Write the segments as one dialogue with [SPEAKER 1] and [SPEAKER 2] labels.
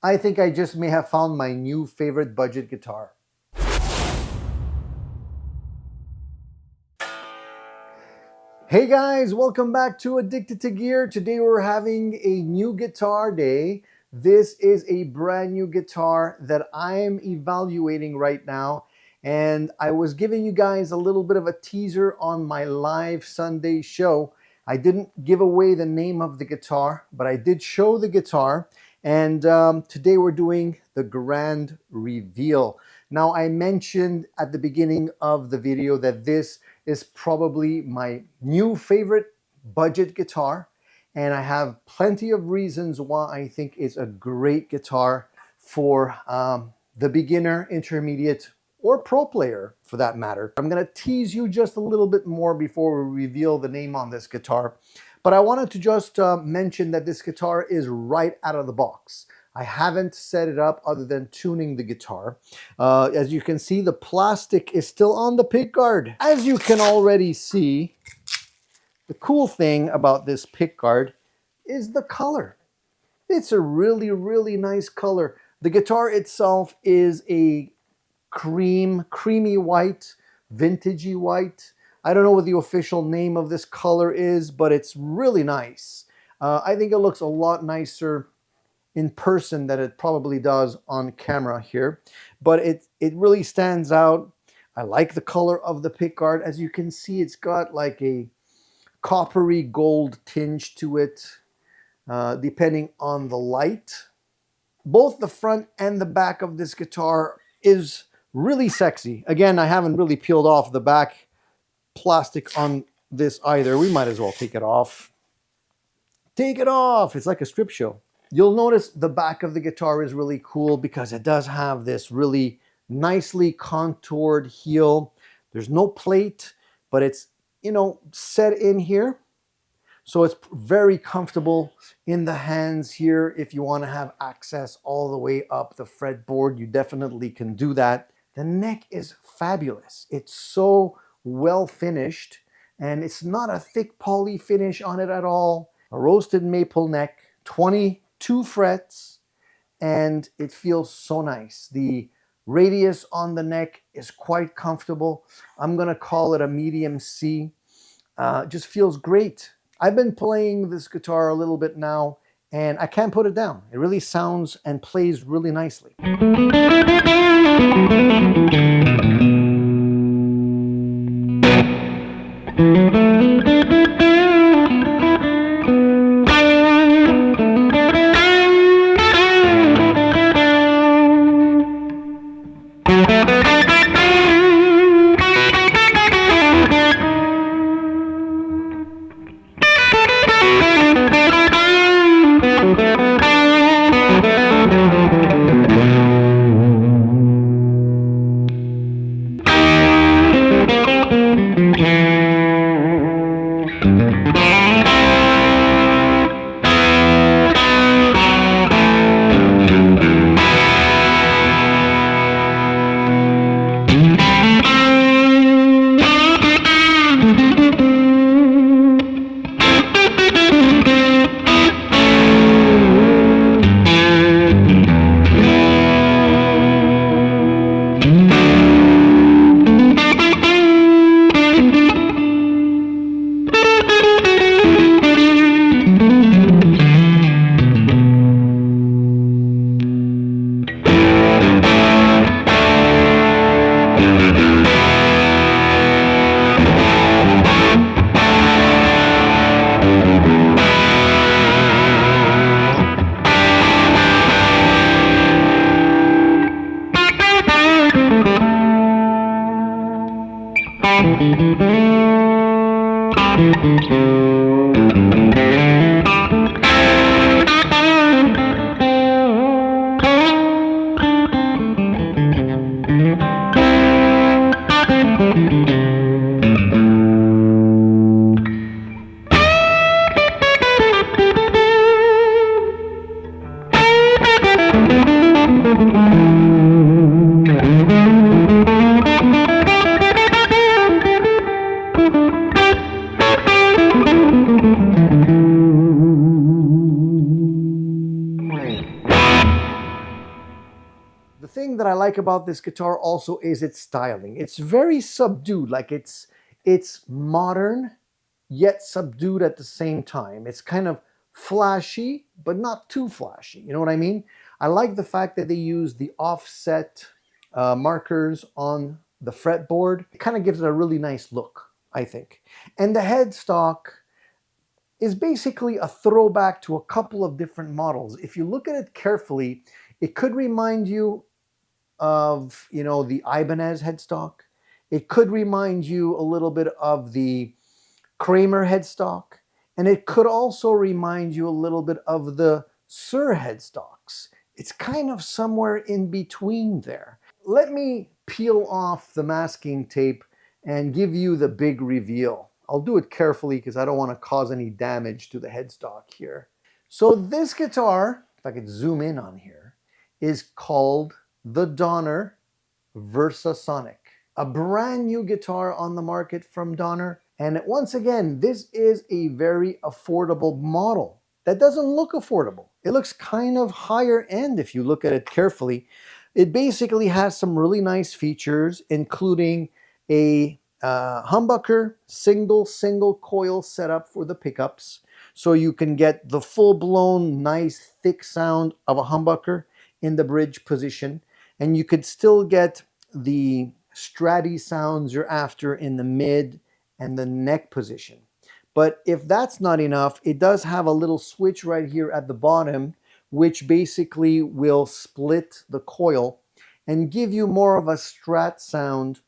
[SPEAKER 1] I think I just may have found my new favorite budget guitar. Hey guys, welcome back to Addicted to Gear. Today we're having a new guitar day. This is a brand new guitar that I'm evaluating right now. And I was giving you guys a little bit of a teaser on my live Sunday show. I didn't give away the name of the guitar, but I did show the guitar. And today we're doing the grand reveal. Now, I mentioned at the beginning of the video that this is probably my new favorite budget guitar, and I have plenty of reasons why I think it's a great guitar for the beginner, intermediate, or pro player for that matter. I'm going to tease you just a little bit more before we reveal the name on this guitar. But I wanted to just mention that this guitar is right out of the box. I haven't set it up other than tuning the guitar. As you can see, the plastic is still on the pickguard. As you can already see, the cool thing about this pickguard is the color. It's a really, really nice color. The guitar itself is a creamy white, vintagey white. I don't know what the official name of this color is, but it's really nice. I think it looks a lot nicer in person than it probably does on camera here. But it really stands out. I like the color of the pickguard. As you can see, it's got like a coppery gold tinge to it, depending on the light. Both the front and the back of this guitar is really sexy. Again, I haven't really peeled off the back plastic on this either. We might as well take it off. Take it off! It's like a strip show. You'll notice the back of the guitar is really cool because it does have this really nicely contoured heel. There's no plate, but it's, you know, set in here. So it's very comfortable in the hands here. If you want to have access all the way up the fretboard, you definitely can do that. The neck is fabulous. It's so well finished, and it's not a thick poly finish on it at all. A roasted maple neck, 22 frets, and it feels so nice. The radius on the neck is quite comfortable. I'm gonna call it a medium C. Just feels great. I've been playing this guitar a little bit now, and I can't put it down. It really sounds and plays really nicely. The thing that I like about this guitar also is its styling. It's very subdued, like it's modern yet subdued at the same time. It's kind of flashy, but not too flashy. You know what I mean? I like the fact that they use the offset markers on the fretboard. It kind of gives it a really nice look, I think. And the headstock is basically a throwback to a couple of different models. If you look at it carefully, it could remind you of, you know, the Ibanez headstock. It could remind you a little bit of the Kramer headstock, and it could also remind you a little bit of the Sur headstocks. It's kind of somewhere in between there. Let me peel off the masking tape and give you the big reveal. I'll do it carefully because I don't want to cause any damage to the headstock here. So this guitar, if I could zoom in on here, is called the Donner Verza Zonic, a brand new guitar on the market from Donner. And once again, this is a very affordable model. That doesn't look affordable. It looks kind of higher end if you look at it carefully. It basically has some really nice features, including a humbucker, single coil setup for the pickups. So you can get the full-blown, nice, thick sound of a humbucker in the bridge position. And you could still get the stratty sounds you're after in the mid and the neck position. But if that's not enough, it does have a little switch right here at the bottom, which basically will split the coil and give you more of a strat sound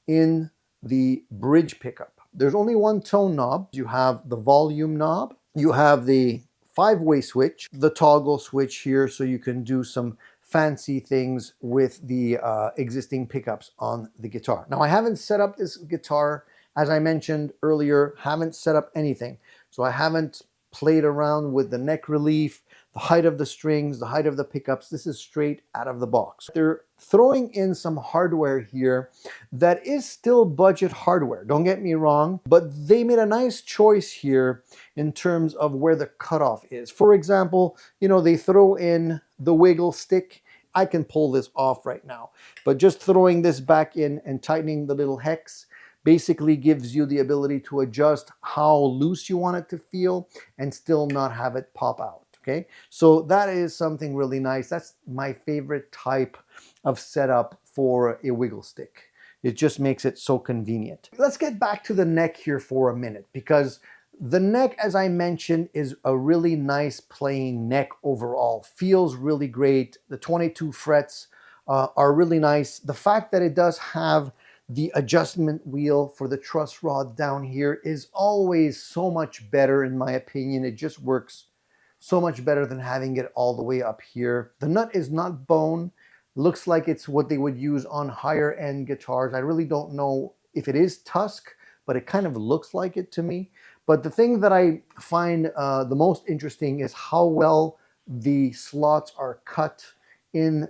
[SPEAKER 1] in the bridge pickup. There's only one tone knob. You have the volume knob, you have the 5-way switch, the toggle switch here, so you can do some fancy things with the existing pickups on the guitar. Now, I haven't set up this guitar, as I mentioned earlier, haven't set up anything. So I haven't played around with the neck relief, the height of the strings, the height of the pickups. This is straight out of the box. They're throwing in some hardware here that is still budget hardware, don't get me wrong, but they made a nice choice here in terms of where the cutoff is. For example, you know, they throw in the wiggle stick. I can pull this off right now, but just throwing this back in and tightening the little hex basically gives you the ability to adjust how loose you want it to feel and still not have it pop out. Okay, so that is something really nice. That's my favorite type of setup for a wiggle stick. It just makes it so convenient. Let's get back to the neck here for a minute, because the neck, as I mentioned, is a really nice playing neck overall. Feels really great. The 22 frets are really nice. The fact that it does have the adjustment wheel for the truss rod down here is always so much better, in my opinion. It just works so much better than having it all the way up here. The nut is not bone. Looks like it's what they would use on higher end guitars. I really don't know if it is tusk, but it kind of looks like it to me. But the thing that I find the most interesting is how well the slots are cut in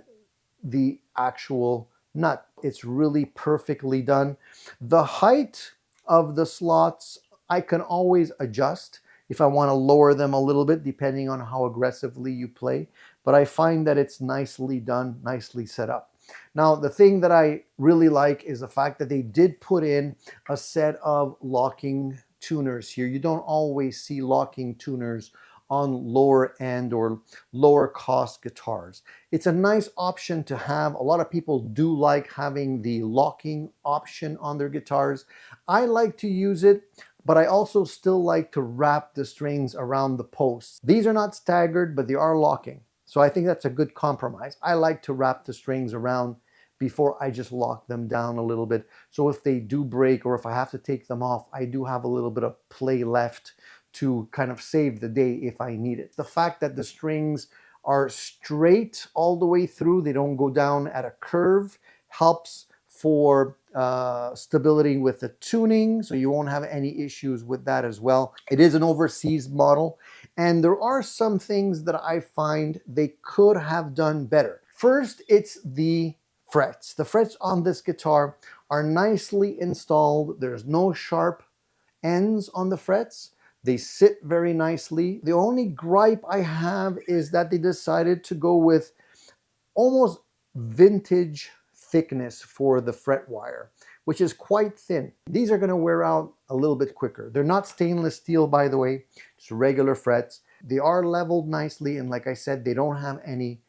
[SPEAKER 1] the actual nut. It's really perfectly done. The height of the slots, I can always adjust if I want to lower them a little bit, depending on how aggressively you play. But I find that it's nicely done, nicely set up. Now, the thing that I really like is the fact that they did put in a set of locking tuners here. You don't always see locking tuners on lower end or lower cost guitars. It's a nice option to have. A lot of people do like having the locking option on their guitars. I like to use it, but I also still like to wrap the strings around the posts. These are not staggered, but they are locking. So I think that's a good compromise. I like to wrap the strings around before I just lock them down a little bit. So if they do break or if I have to take them off, I do have a little bit of play left to kind of save the day if I need it. The fact that the strings are straight all the way through, they don't go down at a curve, helps for stability with the tuning, so you won't have any issues with that as well. It is an overseas model, and there are some things that I find they could have done better. First, it's the frets. The frets on this guitar are nicely installed. There's no sharp ends on the frets. They sit very nicely. The only gripe I have is that they decided to go with almost vintage thickness for the fret wire, which is quite thin. These are going to wear out a little bit quicker. They're not stainless steel, by the way, just regular frets. They are leveled nicely, and like I said, they don't have any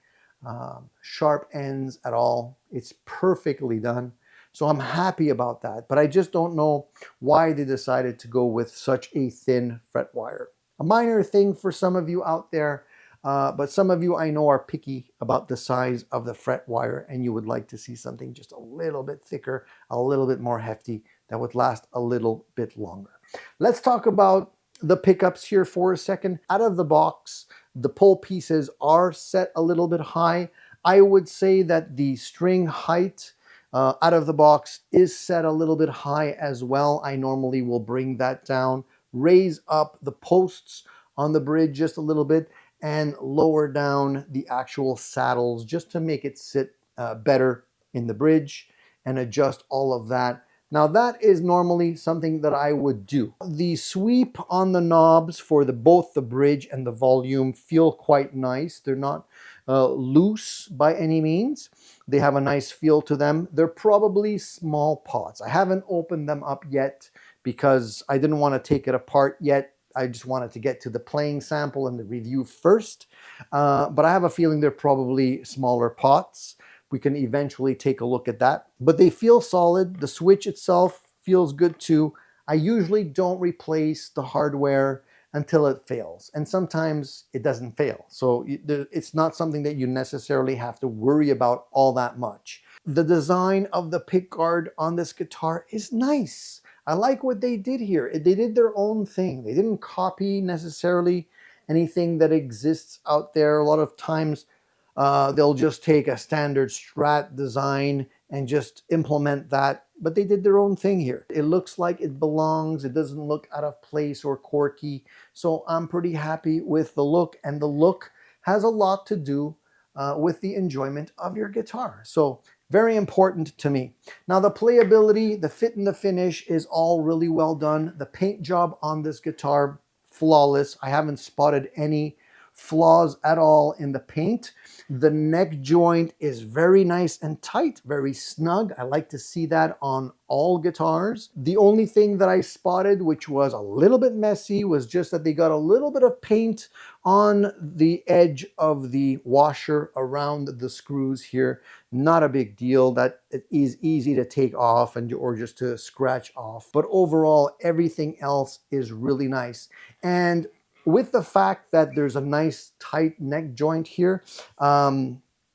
[SPEAKER 1] sharp ends at all. It's perfectly done. So I'm happy about that, but I just don't know why they decided to go with such a thin fret wire. A minor thing for some of you out there, but some of you I know are picky about the size of the fret wire, and you would like to see something just a little bit thicker, a little bit more hefty, that would last a little bit longer. Let's talk about the pickups here for a second. Out of the box, the pull pieces are set a little bit high. I would say that the string height out of the box is set a little bit high as well. I normally will bring that down, raise up the posts on the bridge just a little bit, and lower down the actual saddles just to make it sit better in the bridge, and adjust all of that. Now that is normally something that I would do. The sweep on the knobs for both the bridge and the volume feel quite nice. They're not loose by any means. They have a nice feel to them. They're probably small pots. I haven't opened them up yet because I didn't want to take it apart yet. I just wanted to get to the playing sample and the review first. But I have a feeling they're probably smaller pots. We can eventually take a look at that. But they feel solid. The switch itself feels good too. I usually don't replace the hardware until it fails. And sometimes it doesn't fail. So it's not something that you necessarily have to worry about all that much. The design of the pickguard on this guitar is nice. I like what they did here. They did their own thing. They didn't copy necessarily anything that exists out there. A lot of times they'll just take a standard Strat design and just implement that, but they did their own thing here. It looks like it belongs. It doesn't look out of place or quirky. So I'm pretty happy with the look, and the look has a lot to do with the enjoyment of your guitar. So very important to me. Now the playability, the fit and the finish is all really well done. The paint job on this guitar, flawless. I haven't spotted any flaws at all in the paint. The neck joint is very nice and tight, very snug. I like to see that on all guitars. The only thing that I spotted, which was a little bit messy, was just that they got a little bit of paint on the edge of the washer around the screws here. Not a big deal. That it is easy to take off or just to scratch off. But overall, everything else is really nice. And with the fact that there's a nice tight neck joint here,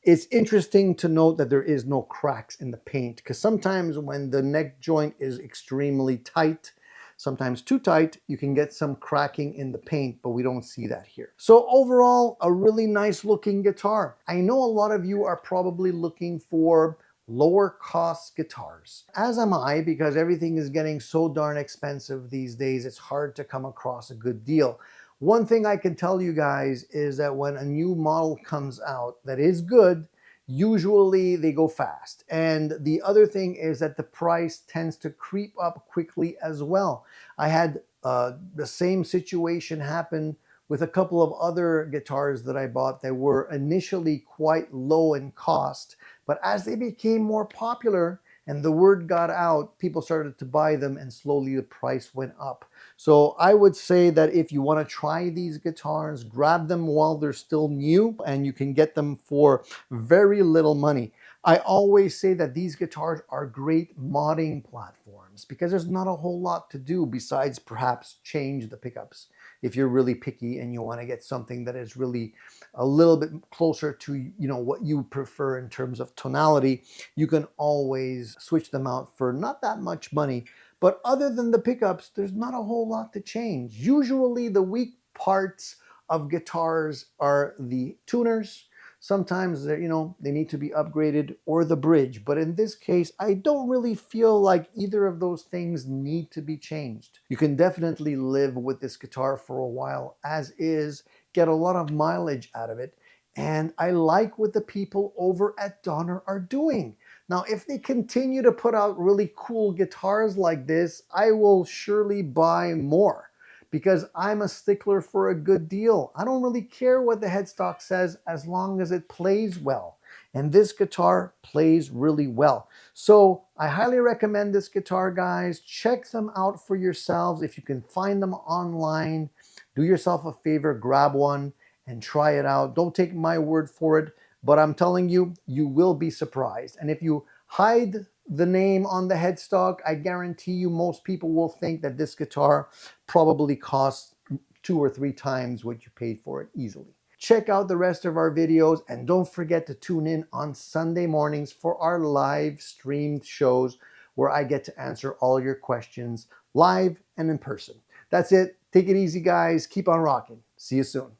[SPEAKER 1] it's interesting to note that there is no cracks in the paint, because sometimes when the neck joint is extremely tight, sometimes too tight, you can get some cracking in the paint, but we don't see that here. So overall, a really nice looking guitar. I know a lot of you are probably looking for lower cost guitars, as am I, because everything is getting so darn expensive these days. It's hard to come across a good deal. One thing I can tell you guys is that when a new model comes out that is good, usually they go fast. And the other thing is that the price tends to creep up quickly as well. I had the same situation happen with a couple of other guitars that I bought that were initially quite low in cost, but as they became more popular and the word got out, people started to buy them, and slowly the price went up. So I would say that if you want to try these guitars, grab them while they're still new, and you can get them for very little money. I always say that these guitars are great modding platforms because there's not a whole lot to do besides perhaps change the pickups. If you're really picky and you want to get something that is really a little bit closer to what you prefer in terms of tonality, you can always switch them out for not that much money. But other than the pickups, there's not a whole lot to change. Usually the weak parts of guitars are the tuners. Sometimes they need to be upgraded, or the bridge. But in this case, I don't really feel like either of those things need to be changed. You can definitely live with this guitar for a while as is, get a lot of mileage out of it. And I like what the people over at Donner are doing. Now, if they continue to put out really cool guitars like this, I will surely buy more, because I'm a stickler for a good deal. I don't really care what the headstock says as long as it plays well. and this guitar plays really well. So I highly recommend this guitar, guys. Check them out for yourselves. If you can find them online, do yourself a favor, grab one and try it out. Don't take my word for it, but I'm telling you, you will be surprised. And if you hide the name on the headstock, I guarantee you most people will think that this guitar probably costs 2 or 3 times what you paid for it easily. Check out the rest of our videos and don't forget to tune in on Sunday mornings for our live streamed shows where I get to answer all your questions live and in person. That's it. Take it easy, guys. Keep on rocking. See you soon.